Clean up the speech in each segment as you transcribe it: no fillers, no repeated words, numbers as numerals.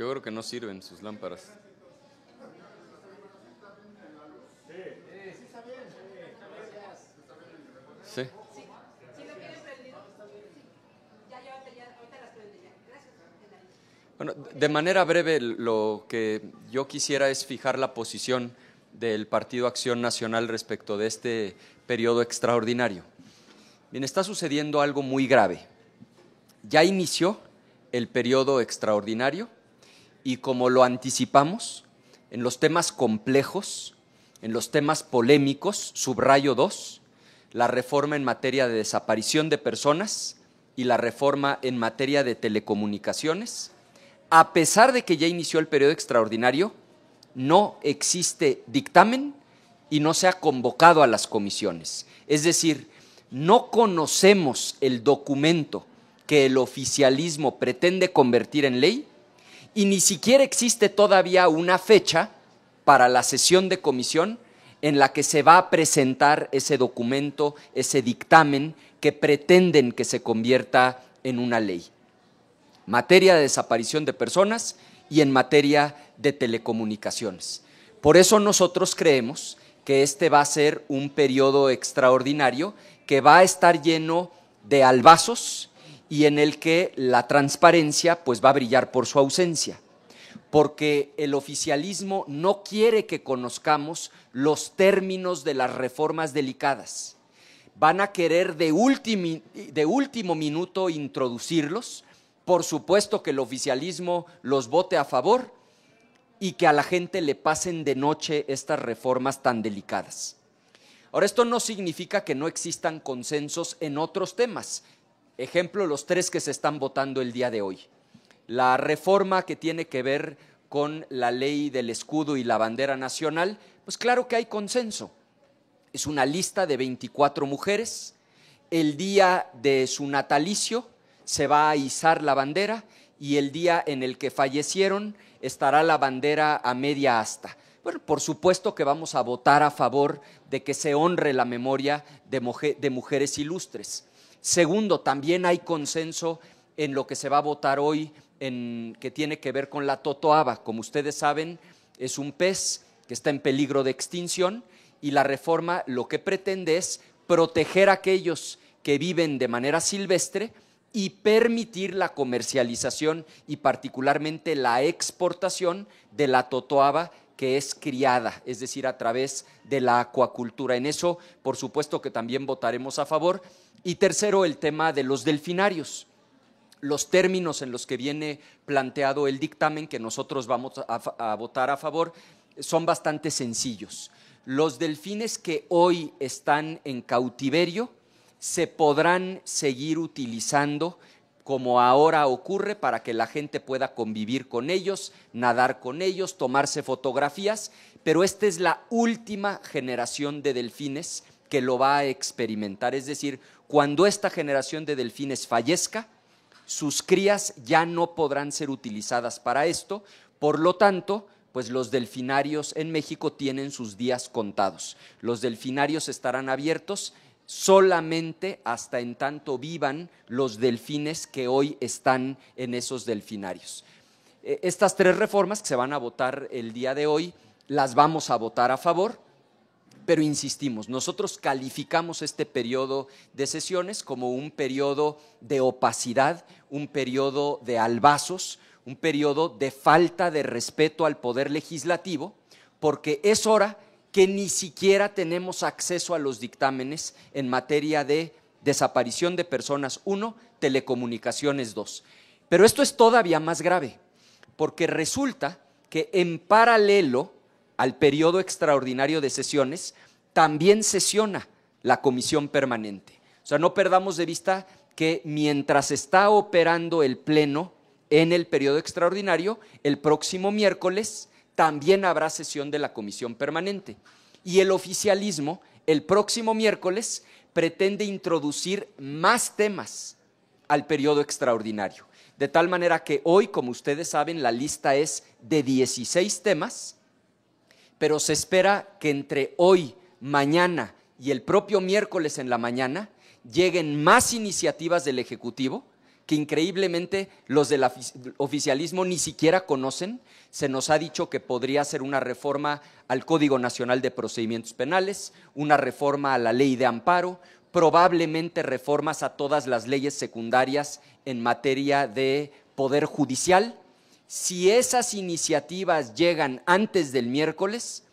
Yo creo que no sirven sus lámparas. Sí. Bueno, de manera breve, lo que yo quisiera es fijar la posición del Partido Acción Nacional respecto de este periodo extraordinario. Bien, está sucediendo algo muy grave. Ya inició el periodo extraordinario y, como lo anticipamos, en los temas complejos, en los temas polémicos, subrayo 2, la reforma en materia de desaparición de personas y la reforma en materia de telecomunicaciones, a pesar de que ya inició el periodo extraordinario, no existe dictamen y no se ha convocado a las comisiones. Es decir, no conocemos el documento que el oficialismo pretende convertir en ley y ni siquiera existe todavía una fecha para la sesión de comisión en la que se va a presentar ese documento, ese dictamen que pretenden que se convierta en una ley. Materia de desaparición de personas y en materia de telecomunicaciones. Por eso nosotros creemos que este va a ser un periodo extraordinario que va a estar lleno de albazos y en el que la transparencia pues va a brillar por su ausencia, porque el oficialismo no quiere que conozcamos los términos de las reformas delicadas. Van a querer de último minuto introducirlos. Por supuesto que el oficialismo los vote a favor y que a la gente le pasen de noche estas reformas tan delicadas. Ahora, esto no significa que no existan consensos en otros temas. Ejemplo, los 3 que se están votando el día de hoy. La reforma que tiene que ver con la ley del escudo y la bandera nacional, pues claro que hay consenso. Es una lista de 24 mujeres. El día de su natalicio se va a izar la bandera y el día en el que fallecieron estará la bandera a media asta. Bueno, por supuesto que vamos a votar a favor de que se honre la memoria de mujeres ilustres. Segundo, también hay consenso en lo que se va a votar hoy, que tiene que ver con la totoaba. Como ustedes saben, es un pez que está en peligro de extinción y la reforma lo que pretende es proteger a aquellos que viven de manera silvestre y permitir la comercialización y particularmente la exportación de la totoaba que es criada, es decir, a través de la acuacultura. En eso, por supuesto que también votaremos a favor. Y tercero, el tema de los delfinarios. Los términos en los que viene planteado el dictamen que nosotros vamos a votar a favor son bastante sencillos. Los delfines que hoy están en cautiverio se podrán seguir utilizando como ahora ocurre para que la gente pueda convivir con ellos, nadar con ellos, tomarse fotografías, pero esta es la última generación de delfines que lo va a experimentar. Es decir, cuando esta generación de delfines fallezca, sus crías ya no podrán ser utilizadas para esto, por lo tanto, pues los delfinarios en México tienen sus días contados. Los delfinarios estarán abiertos solamente hasta en tanto vivan los delfines que hoy están en esos delfinarios. Estas 3 reformas que se van a votar el día de hoy, las vamos a votar a favor, pero insistimos, nosotros calificamos este periodo de sesiones como un periodo de opacidad, un periodo de albazos, un periodo de falta de respeto al poder legislativo, porque es hora que ni siquiera tenemos acceso a los dictámenes en materia de desaparición de personas 1, telecomunicaciones 2. Pero esto es todavía más grave, porque resulta que en paralelo al periodo extraordinario de sesiones también sesiona la comisión permanente. O sea, no perdamos de vista que mientras está operando el pleno en el periodo extraordinario, el próximo miércoles también habrá sesión de la comisión permanente. Y el oficialismo, el próximo miércoles, pretende introducir más temas al periodo extraordinario. De tal manera que hoy, como ustedes saben, la lista es de 16 temas, pero se espera que entre hoy, mañana y el propio miércoles en la mañana lleguen más iniciativas del Ejecutivo que increíblemente los del oficialismo ni siquiera conocen. Se nos ha dicho que podría ser una reforma al Código Nacional de Procedimientos Penales, una reforma a la Ley de Amparo, probablemente reformas a todas las leyes secundarias en materia de Poder Judicial. Si esas iniciativas llegan antes del miércoles,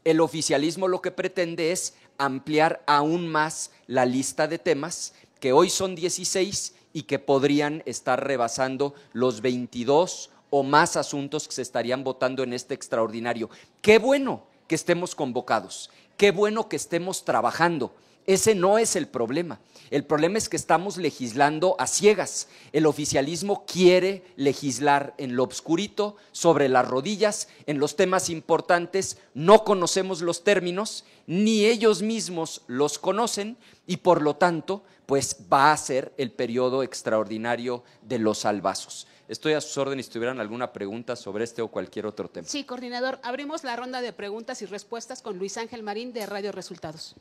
el oficialismo lo que pretende es ampliar aún más la lista de temas, que hoy son 16 y que podrían estar rebasando los 22 o más asuntos que se estarían votando en este extraordinario. Qué bueno que estemos convocados, qué bueno que estemos trabajando. Ese no es el problema. El problema es que estamos legislando a ciegas. El oficialismo quiere legislar en lo obscurito, sobre las rodillas, en los temas importantes. No conocemos los términos, ni ellos mismos los conocen y por lo tanto, pues va a ser el periodo extraordinario de los salvazos. Estoy a sus órdenes si tuvieran alguna pregunta sobre este o cualquier otro tema. Sí, coordinador, abrimos la ronda de preguntas y respuestas con Luis Ángel Marín de Radio Resultados.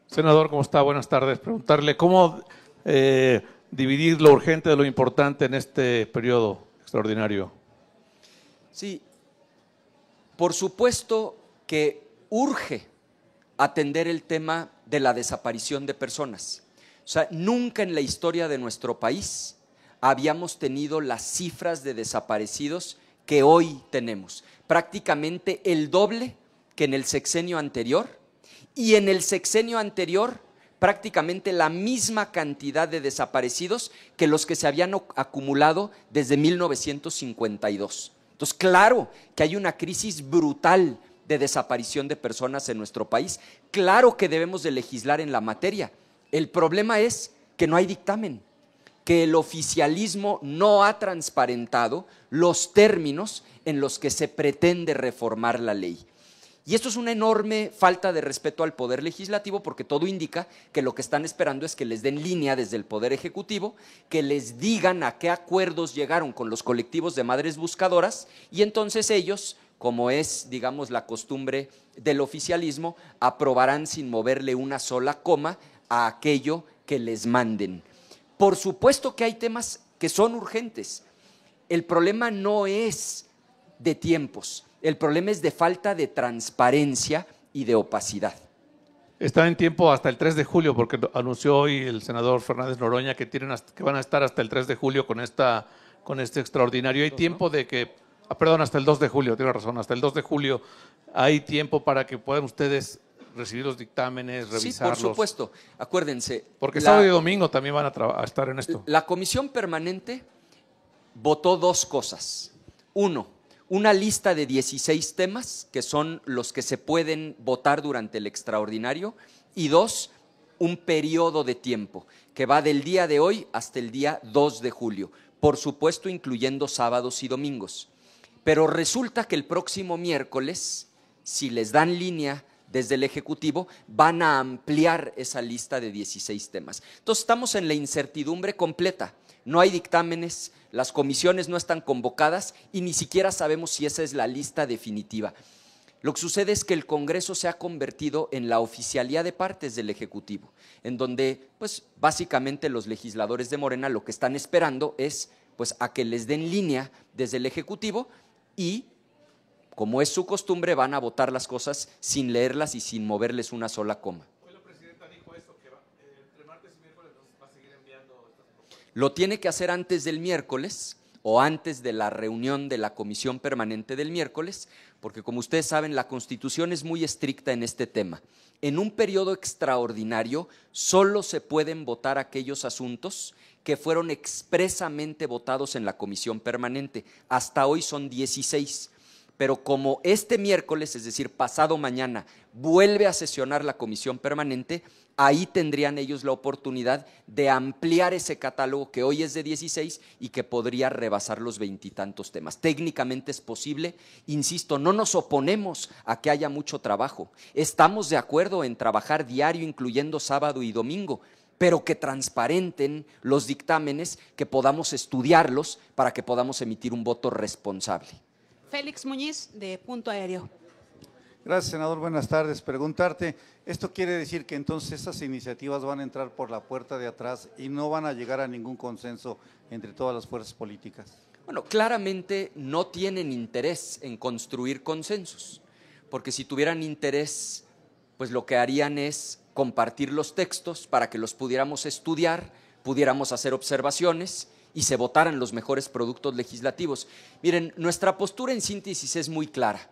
Senador, ¿cómo está? Buenas tardes. Preguntarle cómo dividir lo urgente de lo importante en este periodo extraordinario. Sí, por supuesto que urge atender el tema de la desaparición de personas. O sea, nunca en la historia de nuestro país habíamos tenido las cifras de desaparecidos que hoy tenemos. Prácticamente el doble que en el sexenio anterior. Y en el sexenio anterior, prácticamente la misma cantidad de desaparecidos que los que se habían acumulado desde 1952. Entonces, claro que hay una crisis brutal de desaparición de personas en nuestro país. Claro que debemos de legislar en la materia. El problema es que no hay dictamen, que el oficialismo no ha transparentado los términos en los que se pretende reformar la ley. Y esto es una enorme falta de respeto al Poder Legislativo porque todo indica que lo que están esperando es que les den línea desde el Poder Ejecutivo, que les digan a qué acuerdos llegaron con los colectivos de madres buscadoras y entonces ellos, como es, digamos, la costumbre del oficialismo, aprobarán sin moverle una sola coma a aquello que les manden. Por supuesto que hay temas que son urgentes. El problema no es de tiempos. El problema es de falta de transparencia y de opacidad. Está en tiempo hasta el 3 de julio, porque anunció hoy el senador Fernández Noroña que van a estar hasta el 3 de julio con este extraordinario. Hay tiempo de que, perdón, hasta el 2 de julio, tiene razón, hasta el 2 de julio hay tiempo para que puedan ustedes recibir los dictámenes, revisarlos. Sí, por supuesto. Acuérdense. Porque sábado y domingo también van a estar en esto. La comisión permanente votó dos cosas. Uno, una lista de 16 temas, que son los que se pueden votar durante el extraordinario, y dos, un periodo de tiempo, que va del día de hoy hasta el día 2 de julio, por supuesto incluyendo sábados y domingos. Pero resulta que el próximo miércoles, si les dan línea desde el Ejecutivo, van a ampliar esa lista de 16 temas. Entonces estamos en la incertidumbre completa. No hay dictámenes, las comisiones no están convocadas y ni siquiera sabemos si esa es la lista definitiva. Lo que sucede es que el Congreso se ha convertido en la oficialía de partes del Ejecutivo, en donde pues básicamente los legisladores de Morena lo que están esperando es pues a que les den línea desde el Ejecutivo y, como es su costumbre, van a votar las cosas sin leerlas y sin moverles una sola coma. Lo tiene que hacer antes del miércoles o antes de la reunión de la comisión permanente del miércoles, porque como ustedes saben, la Constitución es muy estricta en este tema. En un periodo extraordinario solo se pueden votar aquellos asuntos que fueron expresamente votados en la comisión permanente. Hasta hoy son 16. Pero como este miércoles, es decir, pasado mañana, vuelve a sesionar la comisión permanente, ahí tendrían ellos la oportunidad de ampliar ese catálogo que hoy es de 16 y que podría rebasar los 20 y tantos temas. Técnicamente es posible, insisto, no nos oponemos a que haya mucho trabajo. Estamos de acuerdo en trabajar diario, incluyendo sábado y domingo, pero que transparenten los dictámenes, que podamos estudiarlos para que podamos emitir un voto responsable. Félix Muñiz, de Punto Aéreo. Gracias, senador. Buenas tardes. Preguntarte, ¿esto quiere decir que entonces estas iniciativas van a entrar por la puerta de atrás y no van a llegar a ningún consenso entre todas las fuerzas políticas? Bueno, claramente no tienen interés en construir consensos, porque si tuvieran interés, pues lo que harían es compartir los textos para que los pudiéramos estudiar, pudiéramos hacer observaciones y se votaran los mejores productos legislativos. Miren, nuestra postura en síntesis es muy clara.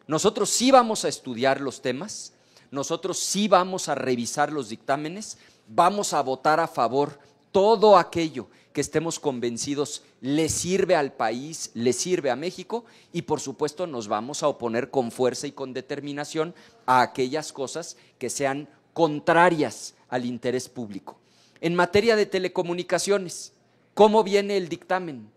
Nosotros sí vamos a estudiar los temas, nosotros sí vamos a revisar los dictámenes, vamos a votar a favor todo aquello que estemos convencidos le sirve al país, le sirve a México, y por supuesto nos vamos a oponer con fuerza y con determinación a aquellas cosas que sean contrarias al interés público. En materia de telecomunicaciones, ¿cómo viene el dictamen?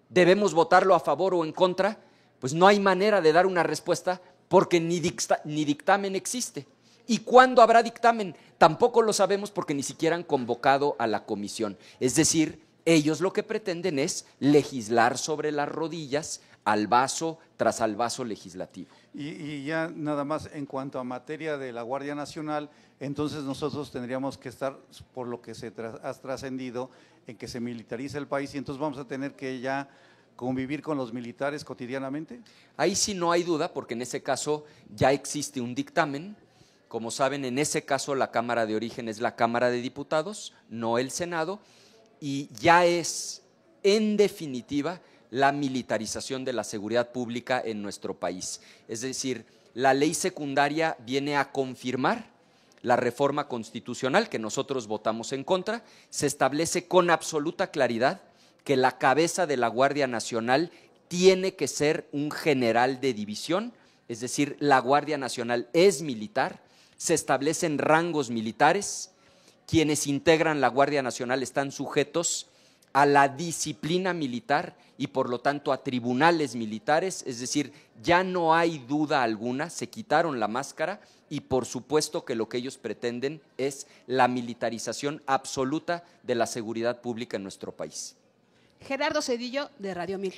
¿Debemos votarlo a favor o en contra? Pues no hay manera de dar una respuesta porque ni dictamen existe. ¿Y cuándo habrá dictamen? Tampoco lo sabemos porque ni siquiera han convocado a la comisión. Es decir, ellos lo que pretenden es legislar sobre las rodillas al vaso tras al vaso legislativo. Y ya nada más en cuanto a materia de la Guardia Nacional, entonces nosotros tendríamos que estar, por lo que ha trascendido, en que se militarice el país, y entonces vamos a tener que ya convivir con los militares cotidianamente. Ahí sí no hay duda, porque en ese caso ya existe un dictamen. Como saben, en ese caso la Cámara de origen es la Cámara de Diputados, no el Senado, y ya es, en definitiva, la militarización de la seguridad pública en nuestro país. Es decir, la ley secundaria viene a confirmar la reforma constitucional que nosotros votamos en contra. Se establece con absoluta claridad que la cabeza de la Guardia Nacional tiene que ser un general de división, es decir, la Guardia Nacional es militar, se establecen rangos militares, quienes integran la Guardia Nacional están sujetos a la disciplina militar y por lo tanto a tribunales militares, es decir, ya no hay duda alguna, se quitaron la máscara y por supuesto que lo que ellos pretenden es la militarización absoluta de la seguridad pública en nuestro país. Gerardo Cedillo, de Radio 1000.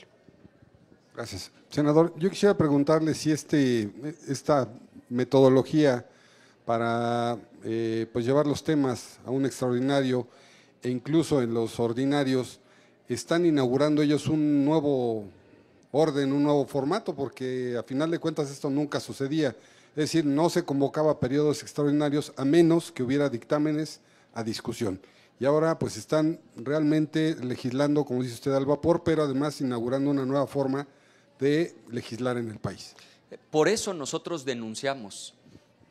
Gracias. Senador, yo quisiera preguntarle si esta metodología para pues llevar los temas a un extraordinario e incluso en los ordinarios, están inaugurando ellos un nuevo orden, un nuevo formato, porque a final de cuentas esto nunca sucedía. Es decir, no se convocaba periodos extraordinarios a menos que hubiera dictámenes a discusión. Y ahora pues están realmente legislando, como dice usted, al vapor, pero además inaugurando una nueva forma de legislar en el país. Por eso nosotros denunciamos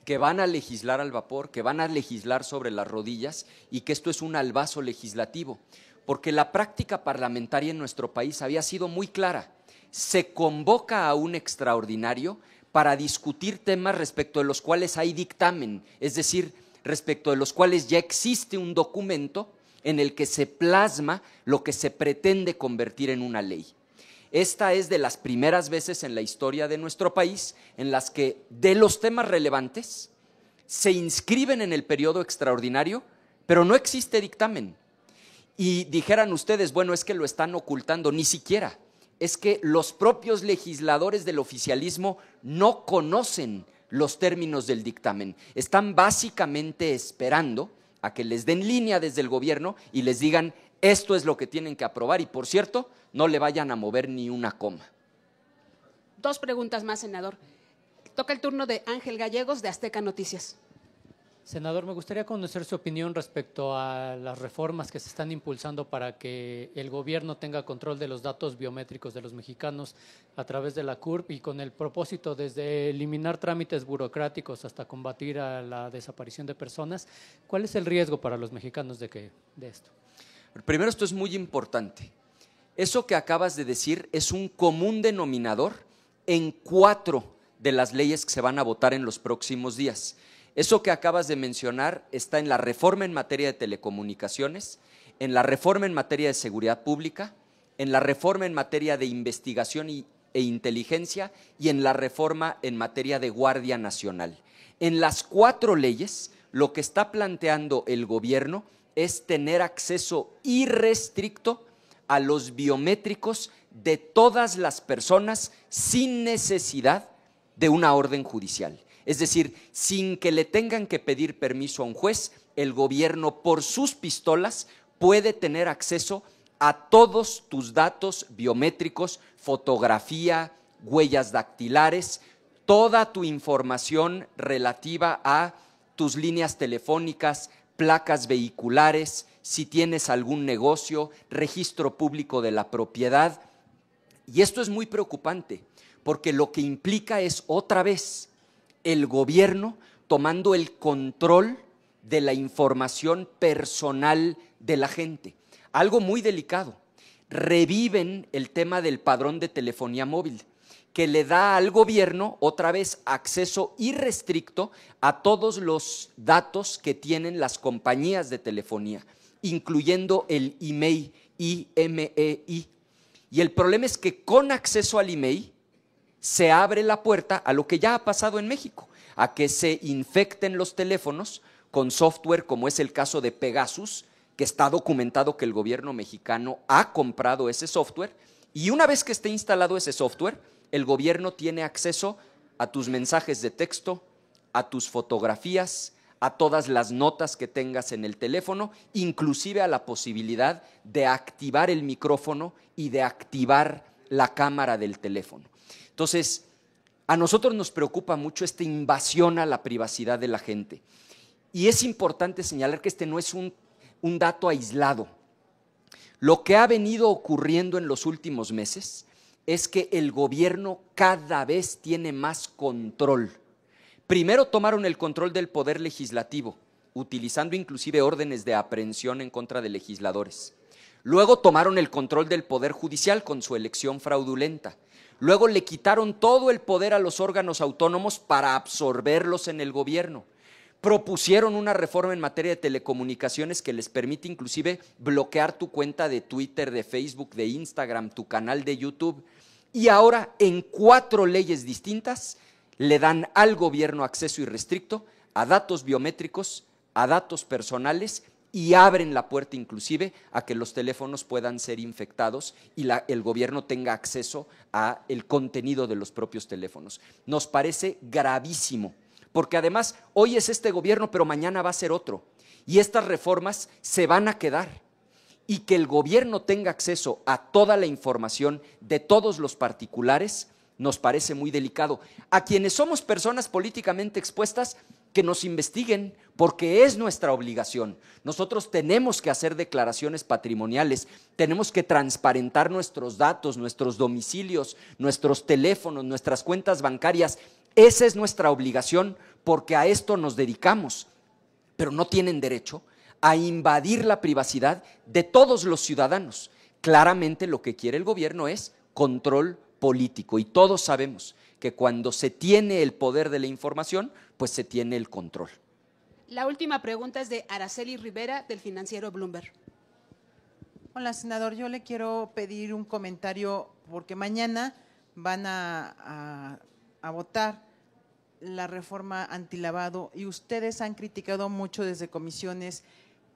que van a legislar al vapor, que van a legislar sobre las rodillas y que esto es un albazo legislativo, porque la práctica parlamentaria en nuestro país había sido muy clara. Se convoca a un extraordinario para discutir temas respecto de los cuales hay dictamen, es decir, respecto de los cuales ya existe un documento en el que se plasma lo que se pretende convertir en una ley. Esta es de las primeras veces en la historia de nuestro país en las que de los temas relevantes se inscriben en el periodo extraordinario, pero no existe dictamen. Y dijeran ustedes, bueno, es que lo están ocultando, ni siquiera. Es que los propios legisladores del oficialismo no conocen los términos del dictamen. Están básicamente esperando a que les den línea desde el gobierno y les digan esto es lo que tienen que aprobar y por cierto, no le vayan a mover ni una coma. Dos preguntas más, senador. Toca el turno de Ángel Gallegos, de Azteca Noticias. Senador, me gustaría conocer su opinión respecto a las reformas que se están impulsando para que el gobierno tenga control de los datos biométricos de los mexicanos a través de la CURP y con el propósito desde eliminar trámites burocráticos hasta combatir a la desaparición de personas. ¿Cuál es el riesgo para los mexicanos de esto? Primero, esto es muy importante. Eso que acabas de decir es un común denominador en 4 de las leyes que se van a votar en los próximos días. Eso que acabas de mencionar está en la reforma en materia de telecomunicaciones, en la reforma en materia de seguridad pública, en la reforma en materia de investigación e inteligencia y en la reforma en materia de Guardia Nacional. En las 4 leyes, lo que está planteando el gobierno es tener acceso irrestricto a los biométricos de todas las personas sin necesidad de una orden judicial. Es decir, sin que le tengan que pedir permiso a un juez, el gobierno por sus pistolas puede tener acceso a todos tus datos biométricos, fotografía, huellas dactilares, toda tu información relativa a tus líneas telefónicas, placas vehiculares, si tienes algún negocio, registro público de la propiedad. Y esto es muy preocupante, porque lo que implica es otra vez el gobierno tomando el control de la información personal de la gente. Algo muy delicado. Reviven el tema del padrón de telefonía móvil, que le da al gobierno otra vez acceso irrestricto a todos los datos que tienen las compañías de telefonía, incluyendo el IMEI, IMEI. Y el problema es que con acceso al IMEI se abre la puerta a lo que ya ha pasado en México, a que se infecten los teléfonos con software como es el caso de Pegasus, que está documentado que el gobierno mexicano ha comprado ese software, y una vez que esté instalado ese software, el gobierno tiene acceso a tus mensajes de texto, a tus fotografías, a todas las notas que tengas en el teléfono, inclusive a la posibilidad de activar el micrófono y de activar la cámara del teléfono. Entonces, a nosotros nos preocupa mucho esta invasión a la privacidad de la gente. Y es importante señalar que este no es un dato aislado. Lo que ha venido ocurriendo en los últimos meses es que el gobierno cada vez tiene más control. Primero tomaron el control del poder legislativo, utilizando inclusive órdenes de aprehensión en contra de legisladores. Luego tomaron el control del poder judicial con su elección fraudulenta. Luego le quitaron todo el poder a los órganos autónomos para absorberlos en el gobierno. Propusieron una reforma en materia de telecomunicaciones que les permite inclusive bloquear tu cuenta de Twitter, de Facebook, de Instagram, tu canal de YouTube. Y ahora en 4 leyes distintas le dan al gobierno acceso irrestricto a datos biométricos, a datos personales, y abren la puerta inclusive a que los teléfonos puedan ser infectados y el gobierno tenga acceso a el contenido de los propios teléfonos. Nos parece gravísimo, porque además hoy es este gobierno, pero mañana va a ser otro, y estas reformas se van a quedar. Y que el gobierno tenga acceso a toda la información de todos los particulares nos parece muy delicado. A quienes somos personas políticamente expuestas, que nos investiguen, porque es nuestra obligación. Nosotros tenemos que hacer declaraciones patrimoniales, tenemos que transparentar nuestros datos, nuestros domicilios, nuestros teléfonos, nuestras cuentas bancarias. Esa es nuestra obligación, porque a esto nos dedicamos, pero no tienen derecho a invadir la privacidad de todos los ciudadanos. Claramente lo que quiere el gobierno es control político, y todos sabemos que cuando se tiene el poder de la información, pues se tiene el control. La última pregunta es de Araceli Rivera, del financiero Bloomberg. Hola, senador, yo le quiero pedir un comentario, porque mañana van a votar la reforma antilavado y ustedes han criticado mucho desde comisiones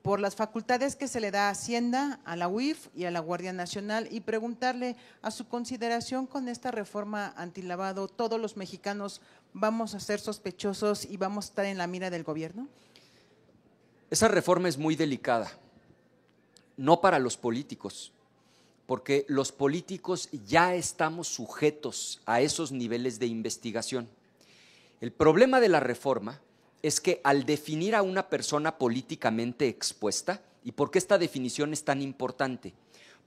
por las facultades que se le da a Hacienda, a la UIF y a la Guardia Nacional, y preguntarle a su consideración con esta reforma antilavado, ¿todos los mexicanos vamos a ser sospechosos y vamos a estar en la mira del gobierno? Esa reforma es muy delicada, no para los políticos, porque los políticos ya estamos sujetos a esos niveles de investigación. El problema de la reforma es que al definir a una persona políticamente expuesta, ¿y por qué esta definición es tan importante?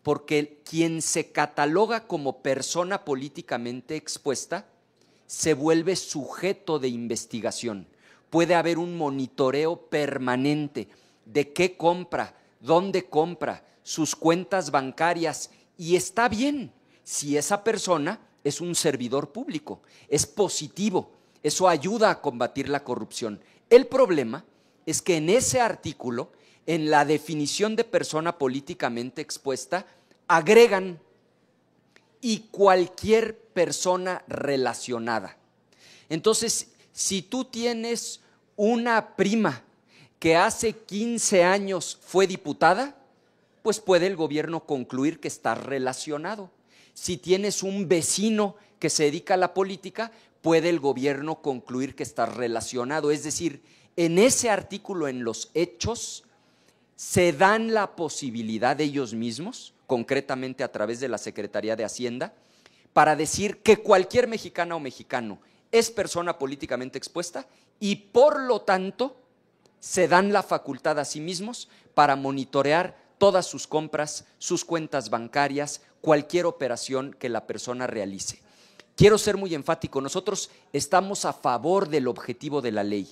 Porque quien se cataloga como persona políticamente expuesta se vuelve sujeto de investigación. Puede haber un monitoreo permanente de qué compra, dónde compra, sus cuentas bancarias, y está bien si esa persona es un servidor público, es positivo. Eso ayuda a combatir la corrupción. El problema es que en ese artículo, en la definición de persona políticamente expuesta, agregan y cualquier persona relacionada. Entonces, si tú tienes una prima que hace 15 años fue diputada, pues puede el gobierno concluir que está relacionado. Si tienes un vecino que se dedica a la política, puede el gobierno concluir que está relacionado. Es decir, en ese artículo, en los hechos, se dan la posibilidad de ellos mismos, concretamente a través de la Secretaría de Hacienda, para decir que cualquier mexicana o mexicano es persona políticamente expuesta y por lo tanto se dan la facultad a sí mismos para monitorear todas sus compras, sus cuentas bancarias, cualquier operación que la persona realice. Quiero ser muy enfático, nosotros estamos a favor del objetivo de la ley,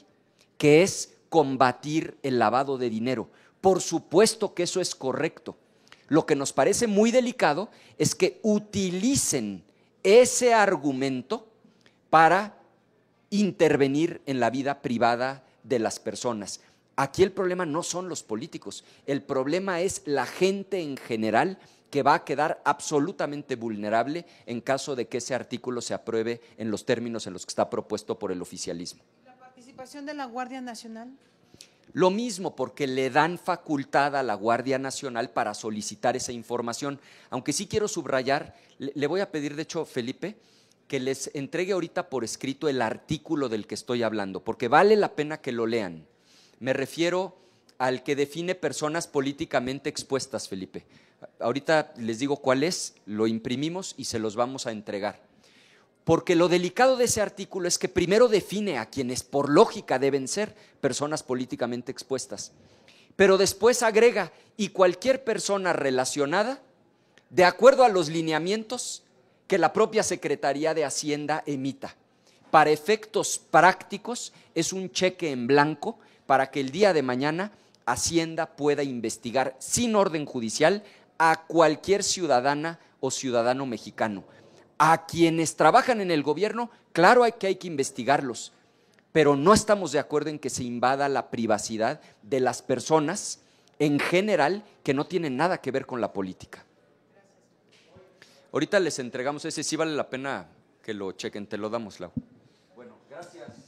que es combatir el lavado de dinero. Por supuesto que eso es correcto. Lo que nos parece muy delicado es que utilicen ese argumento para intervenir en la vida privada de las personas. Aquí el problema no son los políticos, el problema es la gente en general que va a quedar absolutamente vulnerable en caso de que ese artículo se apruebe en los términos en los que está propuesto por el oficialismo. ¿La participación de la Guardia Nacional? Lo mismo, porque le dan facultad a la Guardia Nacional para solicitar esa información. Aunque sí quiero subrayar, le voy a pedir, de hecho, Felipe, que les entregue ahorita por escrito el artículo del que estoy hablando, porque vale la pena que lo lean. Me refiero al que define personas políticamente expuestas, Felipe. Ahorita les digo cuál es, lo imprimimos y se los vamos a entregar. Porque lo delicado de ese artículo es que primero define a quienes por lógica deben ser personas políticamente expuestas, pero después agrega y cualquier persona relacionada de acuerdo a los lineamientos que la propia Secretaría de Hacienda emita. Para efectos prácticos es un cheque en blanco para que el día de mañana Hacienda pueda investigar sin orden judicial a cualquier ciudadana o ciudadano mexicano. A quienes trabajan en el gobierno, claro que hay que investigarlos, pero no estamos de acuerdo en que se invada la privacidad de las personas en general que no tienen nada que ver con la política. Ahorita les entregamos ese, sí vale la pena que lo chequen, te lo damos, Lau. Bueno, gracias.